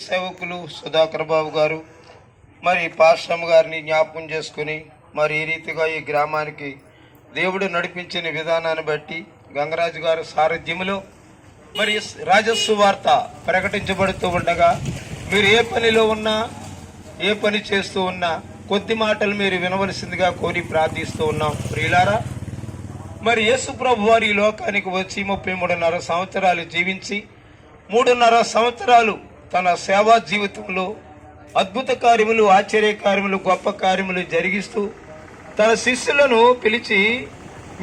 సేవకులు సుధాకర్ బాబు గారు మరి పాశ్రమ గారిని జ్ఞాపకం చేసుకుని మరి ఈ రీతిగా ఈ గ్రామానికి దేవుడు నడిపించిన విధానాన్ని బట్టి గంగరాజు గారు సారథ్యంలో మరి రాజస్సు వార్త ప్రకటించబడుతూ ఉండగా మీరు ఏ పనిలో ఉన్నా ఏ పని చేస్తూ ఉన్నా కొద్ది మాటలు మీరు వినవలసిందిగా కోరి ప్రార్థిస్తూ ఉన్నాం. ప్రియులారా, మరి యేసు ప్రభు వారి ఈ లోకానికి వచ్చి 33.5 సంవత్సరాలు జీవించి 3.5 సంవత్సరాలు తన సేవా జీవితంలో అద్భుత కార్యములు, ఆశ్చర్య కార్యములు, గొప్ప కార్యములు జరిగిస్తూ తన శిష్యులను పిలిచి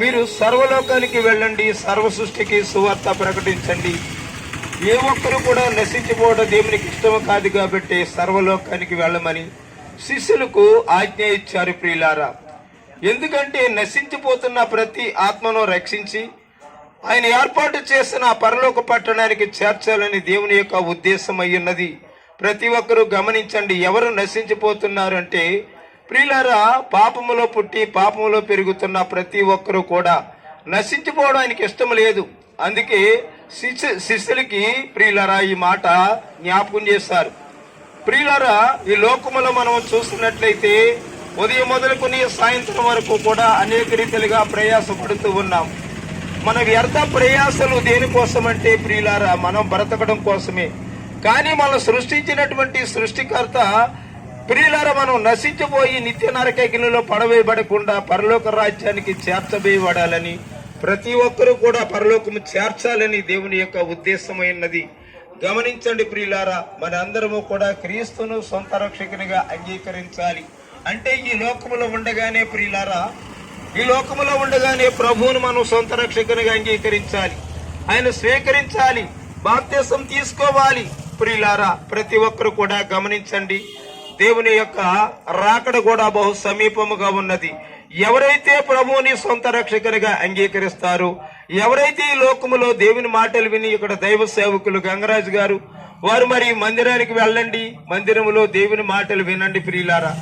మీరు సర్వలోకానికి వెళ్ళండి, సర్వ సృష్టికి సువార్త ప్రకటించండి, ఏ ఒక్కరు కూడా నశించిపోవడం దేవునికి ఇష్టం కాదు కాబట్టి సర్వలోకానికి వెళ్ళమని శిష్యులకు ఆజ్ఞ ఇచ్చారు. ప్రియులారా, ఎందుకంటే నశించిపోతున్న ప్రతి ఆత్మను రక్షించి ఆయన ఏర్పాటు చేసిన పరలోక పట్టణానికి చేర్చాలని దేవుని యొక్క ఉద్దేశం అయ్యున్నది. ప్రతి ఒక్కరూ గమనించండి. ఎవరు నశించిపోతున్నారు అంటే ప్రియులారా, పాపములో పుట్టి పాపములో పెరుగుతున్న ప్రతి ఒక్కరూ కూడా నశించిపోవడం ఆయనకి ఇష్టం లేదు. అందుకే శిష్యులకి ప్రియులారా ఈ మాట జ్ఞాపకం చేశారు. ప్రియులారా, ఈ లోకములో మనం చూస్తున్నట్లయితే ఉదయం మొదలుకొని సాయంత్రం వరకు కూడా అనేక రీతిలుగా ప్రయాసపడుతూ ఉన్నాం. మన వ్యర్థ ప్రయాసలు దేనికోసం అంటే ప్రియులారా, మనం బ్రతకడం కోసమే. కానీ మనం సృష్టించినటువంటి సృష్టికర్త ప్రియులారా మనం నశించిపోయి నిత్య నరకగిరిలో పడవేయబడకుండా పరలోక రాజ్యానికి చేర్చబేయబడాలని, ప్రతి ఒక్కరూ కూడా పరలోకము చేర్చాలని దేవుని యొక్క ఉద్దేశమైనది. గమనించండి ప్రియులారా, మన అందరము కూడా క్రీస్తును సొంత రక్షకునిగా అంగీకరించాలి. అంటే ఈ లోకములో ఉండగానే ప్రియులారా, ఈ లోకములో ఉండగానే ప్రభువును మనం సొంత రక్షకునిగా అంగీకరించాలి, ఆయన స్వీకరించాలి, బాప్తిసం తీసుకోవాలి. ప్రియులారా, ప్రతి ఒక్కరు కూడా గమనించండి, దేవుని యొక్క రాకడ కూడా బహు సమీపముగా ఉన్నది. ఎవరైతే ప్రభువుని సొంత రక్షకునిగా అంగీకరిస్తారో, ఎవరైతే ఈ లోకములో దేవుని మాటలు విని ఇక్కడ దైవ సేవకులు గంగరాజు గారు వారు మరి మందిరానికి వెళ్ళండి, మందిరములో దేవుని మాటలు వినండి. ప్రియులారా,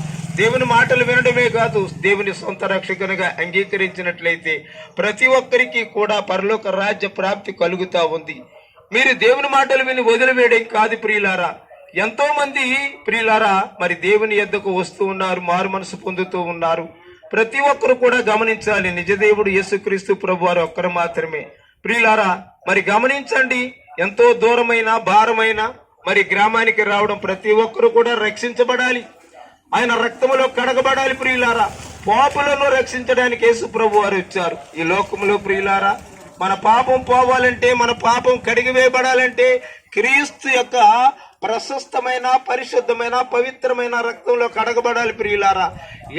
దేవుని మాటలు వినడమే కాదు, దేవుని సొంత రక్షకునిగా అంగీకరించినట్లయితే ప్రతి ఒక్కరికి కూడా పరలోక రాజ్య ప్రాప్తి కలుగుతా ఉంది. మీరు దేవుని మాటలు విని వదిలివేయడం కాదు ప్రియులారా. ఎంతో మంది ప్రియులారా మరి దేవుని యొద్దకు వస్తూ ఉన్నారు, మారు మనసు పొందుతూ ఉన్నారు. ప్రతి ఒక్కరు కూడా గమనించాలి, నిజదేవుడు యేసుక్రీస్తు ప్రభు వారు ఒక్కరు మాత్రమే. ప్రియులారా, మరి గమనించండి, ఎంతో దూరమైన భారమైన మరి గ్రామానికి రావడం ప్రతి ఒక్కరు కూడా రక్షించబడాలి, ఆయన రక్తములో కడగబడాలి. ప్రియులారా, పాపులను రక్షించడానికి యేసు ప్రభు వారు వచ్చారు ఈ లోకములో. ప్రియులారా, మన పాపం పోవాలంటే, మన పాపం కడిగివేయబడాలంటే క్రీస్తు యొక్క ప్రశస్తమైన పరిశుద్ధమైన పవిత్రమైన రక్తంలో కడగబడాలి. ప్రియులారా,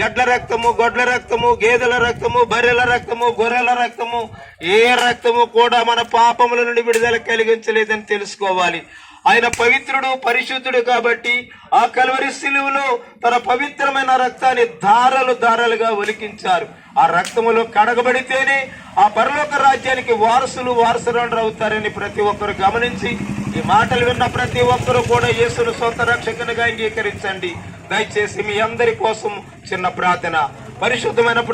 ఎడ్ల రక్తము, గొడ్ల రక్తము, గేదెల రక్తము, బర్రెల రక్తము, గొర్రెల రక్తము, ఏ రక్తము కూడా మన పాపముల నుండి విడుదల కలిగించలేదని తెలుసుకోవాలి. ఆయన పవిత్రుడు, పరిశుద్ధుడు కాబట్టి ఆ కల్వరి శిలువలో తన పవిత్రమైన రక్తాన్ని ధారలు ధారలుగా ఒలికించారు. ఆ రక్తములో కడగబడితేనే ఆ పరలోక రాజ్యానికి వారసులు అవుతారని ప్రతి ఒక్కరు గమనించి ఈ మాటలు విన్న ప్రతి ఒక్కరూ కూడా యేసును సొంత రక్షకునిగా అంగీకరించండి. దయచేసి మీ అందరి కోసం చిన్న ప్రార్థన. పరిశుద్ధమైన